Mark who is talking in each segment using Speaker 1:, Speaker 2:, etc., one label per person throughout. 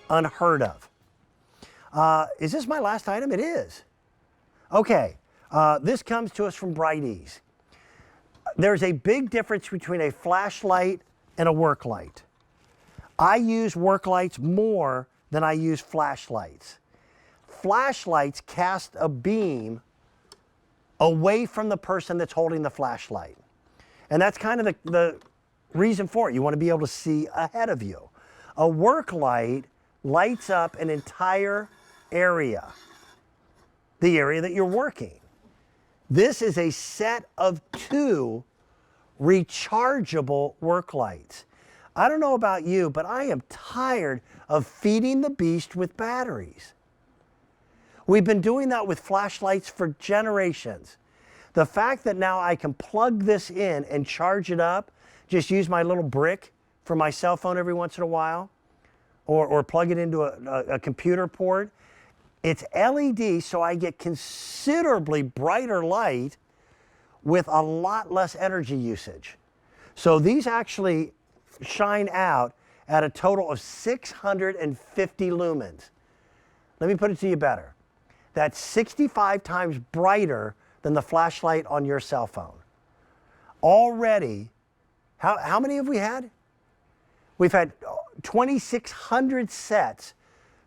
Speaker 1: unheard of. Is this my last item? It is. Okay, this comes to us from BrightEase. There's a big difference between a flashlight and a work light. I use work lights more than I use flashlights. Flashlights cast a beam away from the person that's holding the flashlight. And that's kind of the reason for it. You want to be able to see ahead of you. A work light lights up an entire area, the area that you're working. This is a set of 2 rechargeable work lights. I don't know about you, but I am tired of feeding the beast with batteries. We've been doing that with flashlights for generations. The fact that now I can plug this in and charge it up, just use my little brick for my cell phone every once in a while, or plug it into a computer port. It's LED, so I get considerably brighter light with a lot less energy usage. So these actually shine out at a total of 650 lumens. Let me put it to you better. That's 65 times brighter than the flashlight on your cell phone. Already, how many have we had? We've had 2,600 sets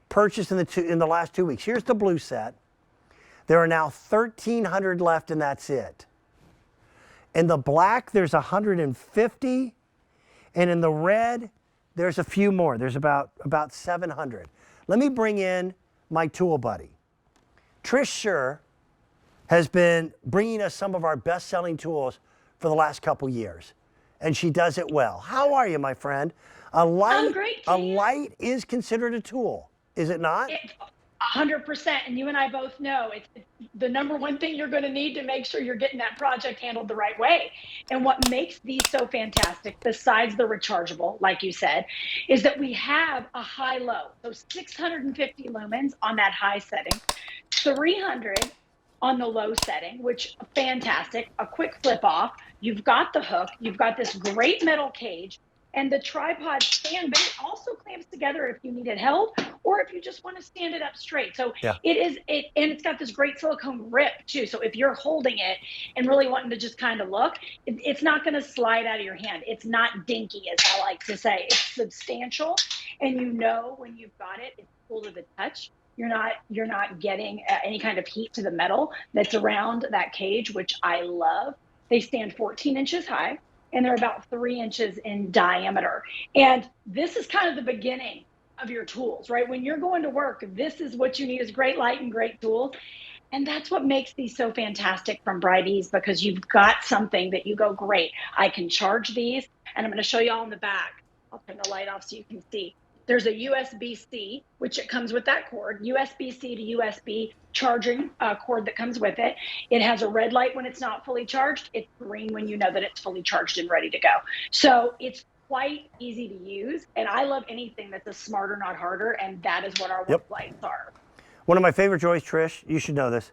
Speaker 1: purchased in the last 2 weeks. Here's the blue set. There are now 1,300 left, and that's it. In the black, there's 150, and in the red, there's a few more. There's about 700. Let me bring in my tool buddy. Trish Scher has been bringing us some of our best-selling tools for the last couple years, and she does it well. How are you, my friend?
Speaker 2: I'm great.
Speaker 1: A light is considered a tool, is it not?
Speaker 2: 100%, and you and I both know it's the number one thing you're going to need to make sure you're getting that project handled the right way. And what makes these so fantastic, besides the rechargeable, like you said, is that we have a high-low. So 650 lumens on that high setting, 300 on the low setting, which fantastic, a quick flip off. You've got the hook, you've got this great metal cage, and the tripod stand, but it also clamps together if you need it held or if you just want to stand it up straight. So
Speaker 1: yeah.
Speaker 2: and it's got this great silicone grip too. So if you're holding it and really wanting to just kind of look, it's not going to slide out of your hand. It's not dinky, as I like to say. It's substantial, and you know when you've got it, it's cool to the touch. You're not getting any kind of heat to the metal that's around that cage, which I love. They stand 14 inches high, and they're about 3 inches in diameter. And this is kind of the beginning of your tools, right? When you're going to work, this is what you need, is great light and great tools. And that's what makes these so fantastic from BrightEase, because you've got something that you go, great, I can charge these. And I'm going to show you all in the back. I'll turn the light off so you can see. There's a USB-C, which it comes with that cord, USB-C to USB charging cord that comes with it. It has a red light when it's not fully charged. It's green when you know that it's fully charged and ready to go. So it's quite easy to use. And I love anything that's a smarter, not harder. And that is what our work lights are.
Speaker 1: One of my favorite joys, Trish, you should know this,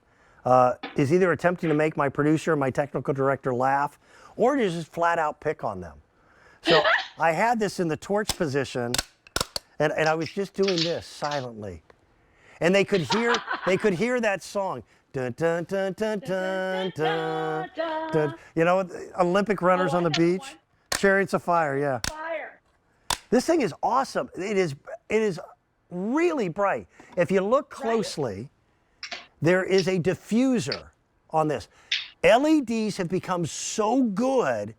Speaker 1: is either attempting to make my producer or my technical director laugh, or to just flat out pick on them. So I had this in the torch position, and I was just doing this silently, and they could hear that song, dun dun dun dun dun dun dun. You know, Olympic runners on the beach, chariots of fire. Yeah.
Speaker 2: Fire.
Speaker 1: This thing is awesome. It is really bright. If you look closely, there is a diffuser on this. LEDs have become so good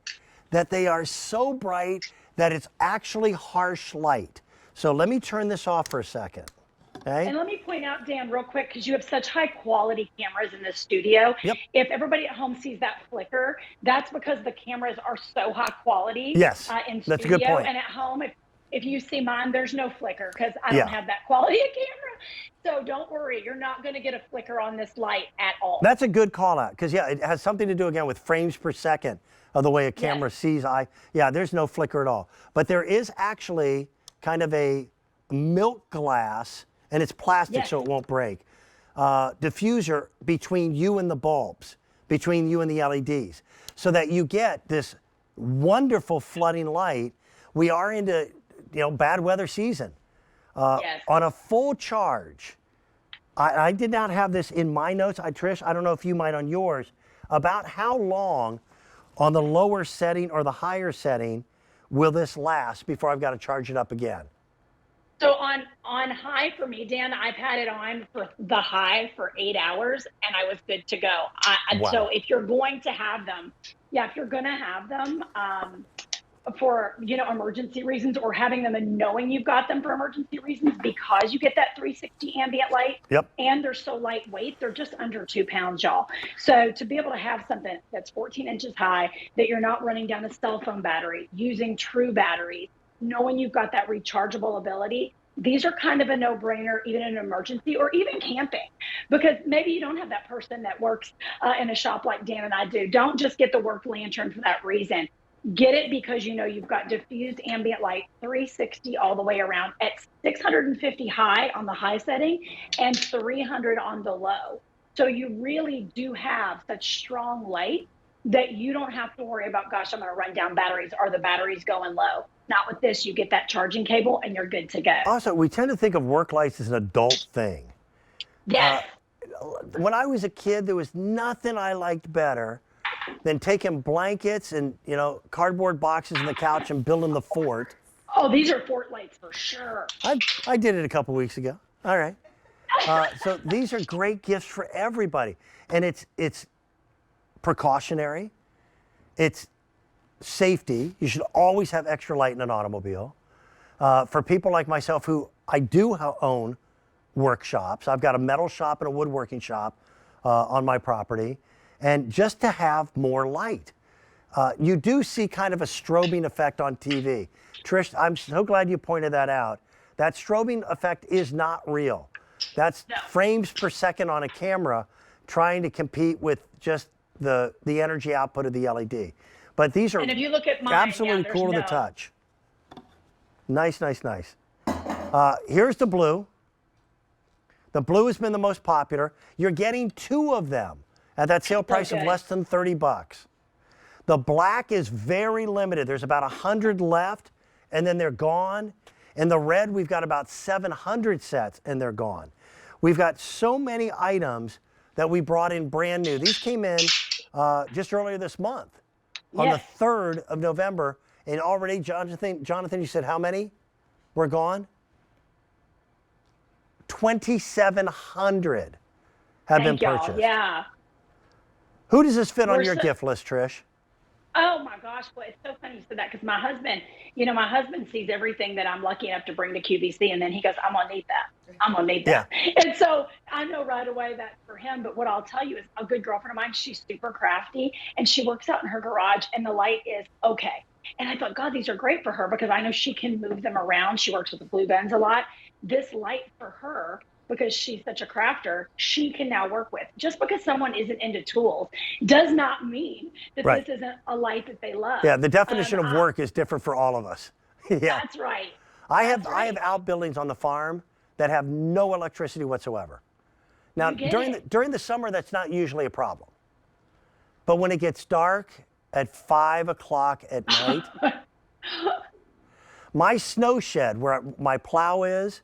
Speaker 1: that they are so bright that it's actually harsh light. So let me turn this off for a second. Okay?
Speaker 2: And let me point out, Dan, real quick, because you have such high quality cameras in this studio.
Speaker 1: Yep.
Speaker 2: If everybody at home sees that flicker, that's because the cameras are so high quality.
Speaker 1: Yes,
Speaker 2: in studio.
Speaker 1: That's a good point.
Speaker 2: And at home, if you see mine, there's no flicker because I don't have that quality of camera. So don't worry, you're not going to get a flicker on this light at all.
Speaker 1: That's a good call out, because it has something to do again with frames per second of the way a camera sees. There's no flicker at all. But there is actually kind of a milk glass, and it's plastic so it won't break, diffuser between you and the bulbs, between you and the LEDs, so that you get this wonderful flooding light. We are into bad weather season.
Speaker 2: Yes.
Speaker 1: On a full charge, I did not have this in my notes. Trish, I don't know if you might on yours, about how long on the lower setting or the higher setting will this last before I've got to charge it up again?
Speaker 2: So on high for me, Dan, I've had it on for the high for 8 hours and I was good to go.
Speaker 1: Wow.
Speaker 2: So if you're going to have them, for, emergency reasons, or having them and knowing you've got them for emergency reasons, because you get that 360 ambient light.
Speaker 1: Yep.
Speaker 2: And they're so lightweight, they're just under 2 pounds, y'all. So to be able to have something that's 14 inches high, that you're not running down a cell phone battery, using true batteries, knowing you've got that rechargeable ability, these are kind of a no-brainer, even in an emergency or even camping, because maybe you don't have that person that works in a shop like Dan and I do. Don't just get the work lantern for that reason. Get it because you've got diffused ambient light, 360 all the way around at 650 high on the high setting and 300 on the low. So you really do have such strong light that you don't have to worry about, gosh, I'm going to run down batteries. Are the batteries going low? Not with this. You get that charging cable and you're good to go.
Speaker 1: Also, we tend to think of work lights as an adult thing.
Speaker 2: Yes.
Speaker 1: When I was a kid, there was nothing I liked better than taking blankets and, cardboard boxes in the couch and building the fort.
Speaker 2: Oh, these are fort lights for sure.
Speaker 1: I did it a couple weeks ago. All right. So these are great gifts for everybody. And it's precautionary. It's safety. You should always have extra light in an automobile. For people like myself who I do own workshops, I've got a metal shop and a woodworking shop on my property. And just to have more light. You do see kind of a strobing effect on TV. Trish, I'm so glad you pointed that out. That strobing effect is not real. That's frames per second on a camera trying to compete with just the energy output of the LED. But these are
Speaker 2: and if you look at mine,
Speaker 1: absolutely cool to the touch. Nice, nice, nice. Here's the blue. The blue has been the most popular. You're getting 2 of them at that sale price of less than $30. The black is very limited. There's about 100 left, and then they're gone. In the red, we've got about 700 sets, and they're gone. We've got so many items that we brought in brand new. These came in just earlier this month, on the 3rd of November, and already, Jonathan, you said how many were gone? 2,700 have been purchased.
Speaker 2: Yeah.
Speaker 1: Who does this fit on your gift list, Trish?
Speaker 2: Oh my gosh, well, it's so funny you said that, because my husband sees everything that I'm lucky enough to bring to QVC, and then he goes, I'm gonna need that. I'm gonna need that. Yeah. And so I know right away that's for him. But what I'll tell you is, a good girlfriend of mine, she's super crafty, and she works out in her garage, and the light is okay. And I thought, God, these are great for her, because I know she can move them around. She works with the blue bends a lot. This light for her, because she's such a crafter, she can now work with. Just because someone isn't into tools does not mean that this isn't a light that they love.
Speaker 1: Yeah, the definition of work is different for all of us. Yeah.
Speaker 2: That's right.
Speaker 1: I have outbuildings on the farm that have no electricity whatsoever. Now, during the summer, that's not usually a problem. But when it gets dark at 5 o'clock at night, my snow shed where my plow is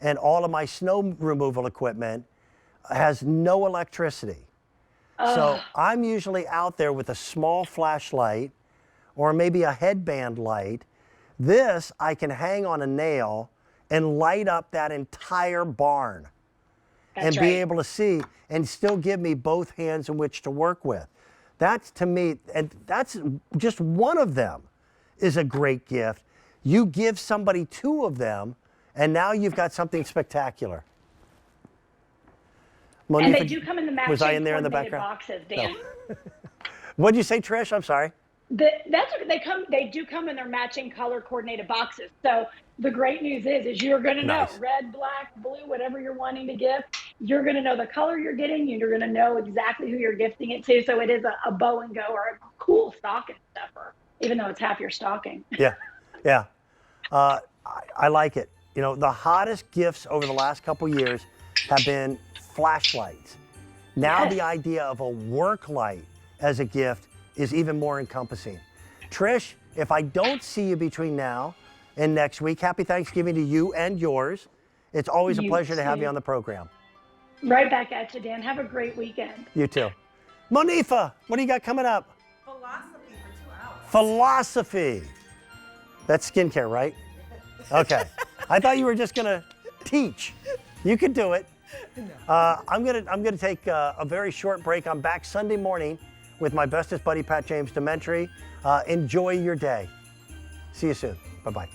Speaker 1: and all of my snow removal equipment has no electricity. So I'm usually out there with a small flashlight or maybe a headband light. This I can hang on a nail and light up that entire barn and be able to see and still give me both hands in which to work with. That's, to me, and that's just one of them, is a great gift. You give somebody 2 of them, and now you've got something spectacular. Monifa,
Speaker 2: and they do come in the matching
Speaker 1: was I in there in the background?
Speaker 2: Boxes, Dan.
Speaker 1: No. What'd you say, Trish? I'm sorry.
Speaker 2: That's what they do come in their matching color coordinated boxes. So the great news is you're going to know red, black, blue, whatever you're wanting to gift. You're going to know the color you're getting. You're going to know exactly who you're gifting it to. So it is a bow and go or a cool stocking stuffer, even though it's half your stocking.
Speaker 1: Yeah, yeah. I like it. The hottest gifts over the last couple years have been flashlights. Now the idea of a work light as a gift is even more encompassing. Trish, if I don't see you between now in next week. Happy Thanksgiving to you and yours. It's always a
Speaker 2: You
Speaker 1: pleasure to have you
Speaker 2: too.
Speaker 1: on the program.
Speaker 2: Right back at you, Dan. Have a great weekend.
Speaker 1: You too. Monifa, what do you got coming up?
Speaker 3: Philosophy for 2 hours.
Speaker 1: Philosophy. That's skincare, right? Okay. I thought you were just gonna teach. You could do it. I'm gonna take a very short break. I'm back Sunday morning with my bestest buddy, Pat James Dementri. Enjoy your day. See you soon. Bye-bye.